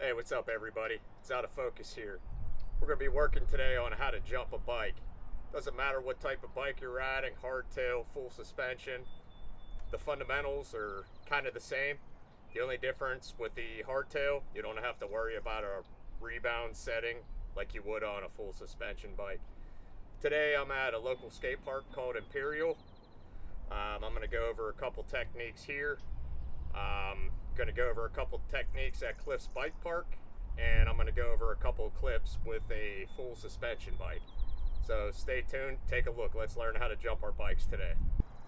Hey, what's up everybody? It's Out of Focus here. We're going to be working today on how to jump a bike. Doesn't matter what type of bike you're riding, hardtail, full suspension. The fundamentals are kind of the same. The only difference with the hardtail, you don't have to worry about a rebound setting like you would on a full suspension bike. Today I'm at a local skate park called Imperial. I'm going to go over a couple techniques here. Going to go over a couple techniques at Cliff's Bike Park, and I'm going to go over a couple clips with a full suspension bike. So stay tuned, take a look. Let's learn how to jump our bikes today.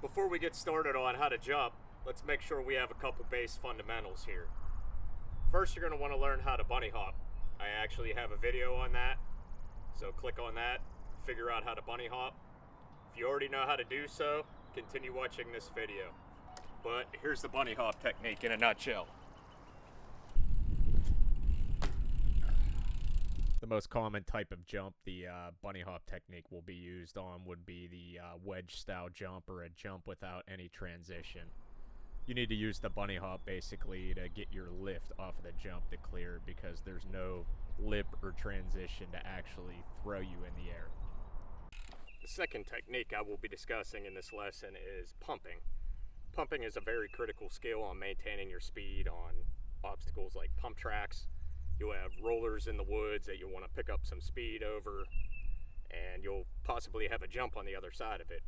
Before we get started on how to jump, let's make sure we have a couple base fundamentals here. First, you're going to want to learn how to bunny hop. I actually have a video on that, so click on that, figure out how to bunny hop. If you already know how to do so, continue watching this video. But here's the bunny hop technique in a nutshell. The most common type of jump the bunny hop technique will be used on would be the wedge style jump, or a jump without any transition. You need to use the bunny hop basically to get your lift off of the jump to clear, because there's no lip or transition to actually throw you in the air. The second technique I will be discussing in this lesson is pumping. Pumping is a very critical skill on maintaining your speed on obstacles like pump tracks. You'll have rollers in the woods that you'll want to pick up some speed over, and you'll possibly have a jump on the other side of it.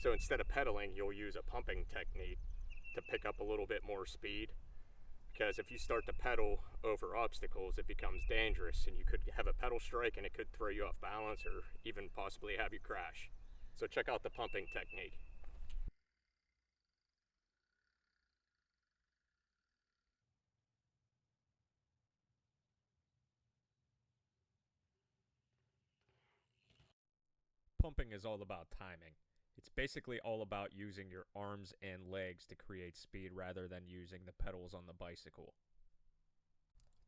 So instead of pedaling, you'll use a pumping technique to pick up a little bit more speed, because if you start to pedal over obstacles, it becomes dangerous, and you could have a pedal strike and it could throw you off balance or even possibly have you crash. So check out the pumping technique. Pumping is all about timing. It's basically all about using your arms and legs to create speed rather than using the pedals on the bicycle.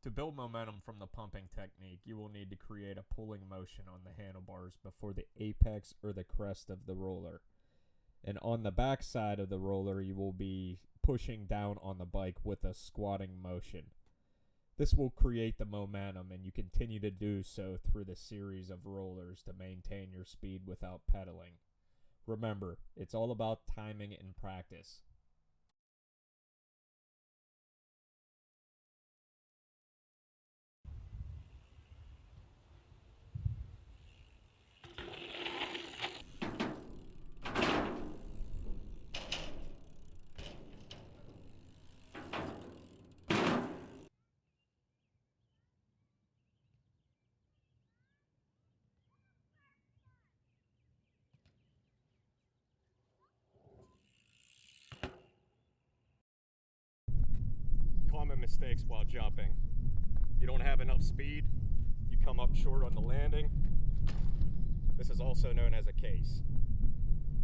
To build momentum from the pumping technique, you will need to create a pulling motion on the handlebars before the apex or the crest of the roller. And on the back side of the roller, you will be pushing down on the bike with a squatting motion. This will create the momentum, and you continue to do so through the series of rollers to maintain your speed without pedaling. Remember, it's all about timing and practice. Common mistakes while jumping. You don't have enough speed, you come up short on the landing. This is also known as a case.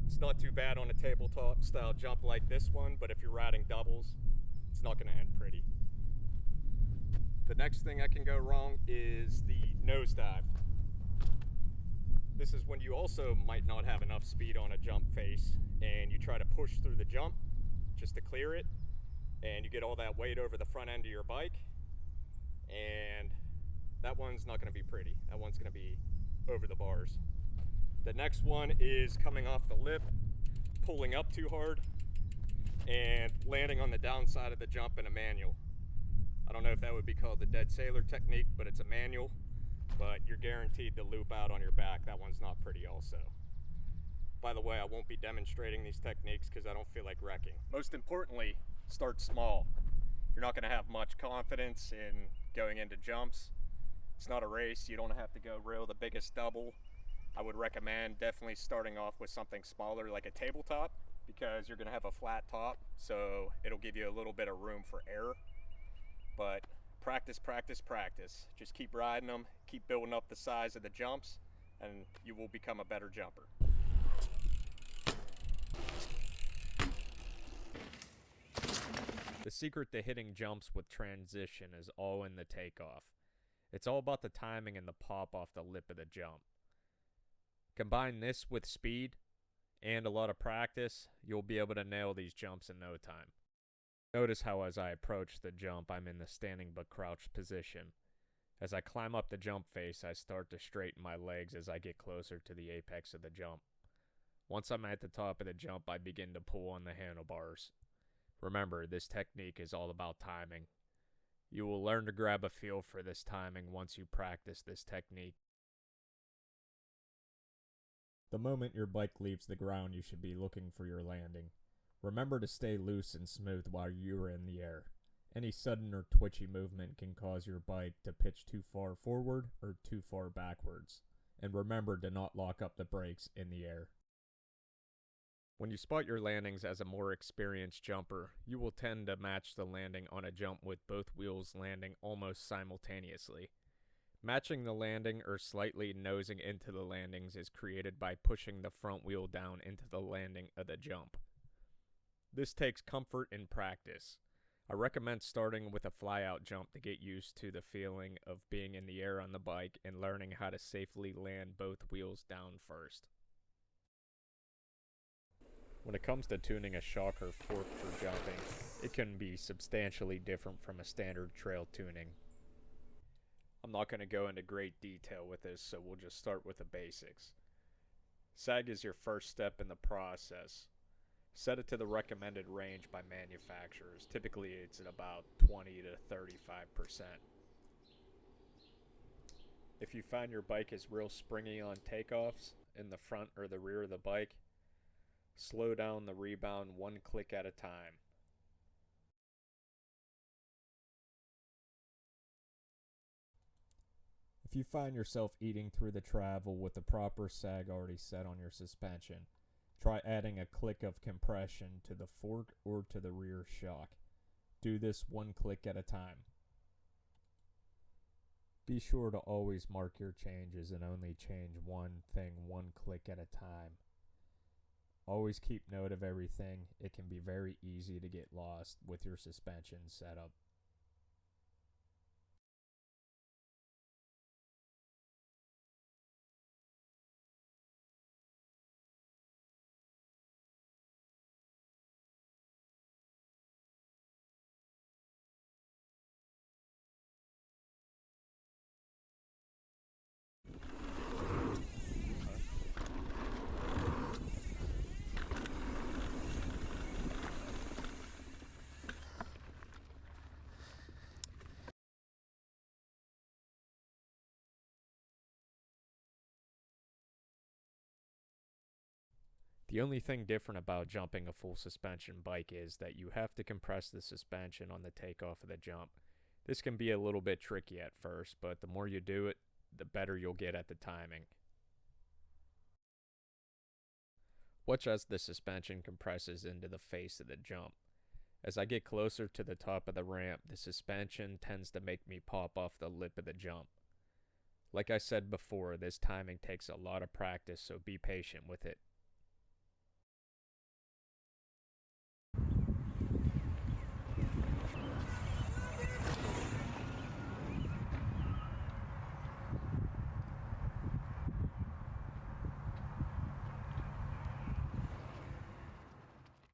It's not too bad on a tabletop style jump like this one, but if you're riding doubles, it's not going to end pretty. The next thing that can go wrong is the nosedive. This is when you also might not have enough speed on a jump face, and you try to push through the jump just to clear it, and you get all that weight over the front end of your bike, and that one's not going to be pretty. That one's going to be over the bars. The next one is coming off the lip, pulling up too hard, and landing on the downside of the jump in a manual. I don't know if that would be called the dead sailor technique, but it's a manual, but you're guaranteed to loop out on your back. That one's not pretty also. By the way, I won't be demonstrating these techniques because I don't feel like wrecking. Most importantly, start small. You're not going to have much confidence in going into jumps. It's not a race. You don't have to go reel the biggest double. I would recommend definitely starting off with something smaller like a tabletop, because you're going to have a flat top, so it'll give you a little bit of room for error. But practice, practice, practice. Just keep riding them, keep building up the size of the jumps, and you will become a better jumper. The secret to hitting jumps with transition is all in the takeoff. It's all about the timing and the pop off the lip of the jump. Combine this with speed and a lot of practice, you'll be able to nail these jumps in no time. Notice how as I approach the jump, I'm in the standing but crouched position. As I climb up the jump face, I start to straighten my legs as I get closer to the apex of the jump. Once I'm at the top of the jump, I begin to pull on the handlebars. Remember, this technique is all about timing. You will learn to grab a feel for this timing once you practice this technique. The moment your bike leaves the ground, you should be looking for your landing. Remember to stay loose and smooth while you are in the air. Any sudden or twitchy movement can cause your bike to pitch too far forward or too far backwards. And remember to not lock up the brakes in the air. When you spot your landings as a more experienced jumper, you will tend to match the landing on a jump with both wheels landing almost simultaneously. Matching the landing or slightly nosing into the landings is created by pushing the front wheel down into the landing of the jump. This takes comfort and practice. I recommend starting with a fly-out jump to get used to the feeling of being in the air on the bike and learning how to safely land both wheels down first. When it comes to tuning a shock or fork for jumping, it can be substantially different from a standard trail tuning. I'm not going to go into great detail with this, so we'll just start with the basics. Sag is your first step in the process. Set it to the recommended range by manufacturers. Typically it's at about 20 to 35%. If you find your bike is real springy on takeoffs in the front or the rear of the bike, slow down the rebound one click at a time. If you find yourself eating through the travel with the proper sag already set on your suspension, try adding a click of compression to the fork or to the rear shock. Do this one click at a time. Be sure to always mark your changes and only change one thing one click at a time. Always keep note of everything. It can be very easy to get lost with your suspension setup. The only thing different about jumping a full suspension bike is that you have to compress the suspension on the takeoff of the jump. This can be a little bit tricky at first, but the more you do it, the better you'll get at the timing. Watch as the suspension compresses into the face of the jump. As I get closer to the top of the ramp, the suspension tends to make me pop off the lip of the jump. Like I said before, this timing takes a lot of practice, so be patient with it.